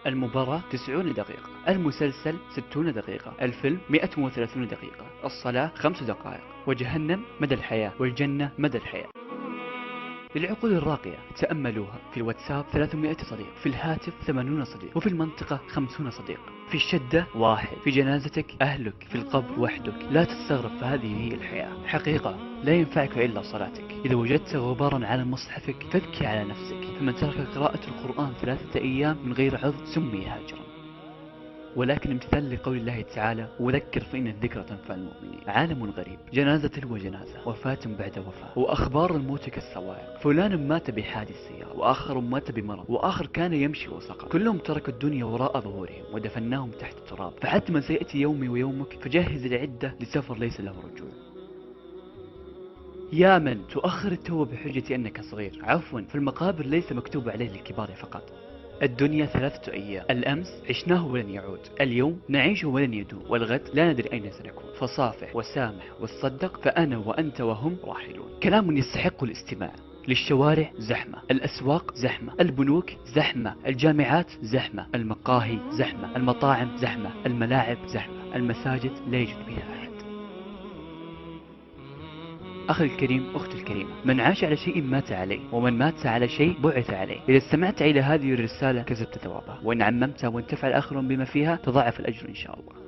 المباراة 90 دقيقة، المسلسل 60 دقيقة، الفيلم 130 دقيقة، الصلاة 5 دقائق، وجهنم مدى الحياة والجنة مدى الحياة. للعقول الراقية تأملوها: في الواتساب 300 صديق، في الهاتف 80 صديق، وفي المنطقة 50 صديق. في الشدة واحد، في جنازتك أهلك، في القبر وحدك. لا تستغرب، فهذه هي الحياة. حقيقة لا ينفعك إلا صلاتك. إذا وجدت غبارا على مصحفك فابكي على نفسك، فمن ترك قراءة القرآن 3 أيام من غير عذر سمي هاجرا. ولكن امتثال لقول الله تعالى: وذكر فإن الذكرى تنفع المؤمنين. عالم غريب، جنازة تلو جنازة، وفاة بعد وفاة، وأخبار الموت كالصواعق. فلان مات بحادث سيارة، وآخر مات بمرض، وآخر كان يمشي وسقط. كلهم تركوا الدنيا وراء ظهورهم ودفناهم تحت التراب. فحتما سيأتي يومي ويومك، فجهز العدة لسفر ليس له رجوع. يا من تؤخر التوبة بحجة أنك صغير، عفوا، فالمقابر ليس مكتوب عليه للكبار فقط. الدنيا 3 أيام، الأمس عشناه ولن يعود، اليوم نعيشه ولن يدوم، والغد لا ندري أين سنكون. فصافح وسامح وتصدق، فأنا وأنت وهم راحلون. كلام يستحق الاستماع. للشوارع زحمة، الأسواق زحمة، البنوك زحمة، الجامعات زحمة، المقاهي زحمة، المطاعم زحمة، الملاعب زحمة، المساجد لا يوجد بها أحد. أخي الكريم، أختي الكريمة، من عاش على شيء مات عليه، ومن مات على شيء بعث عليه. إذا استمعت إلى هذه الرسالة كسبت ثوابها، وإن عممتها وانتفع الآخرون بما فيها تضاعف الأجر إن شاء الله.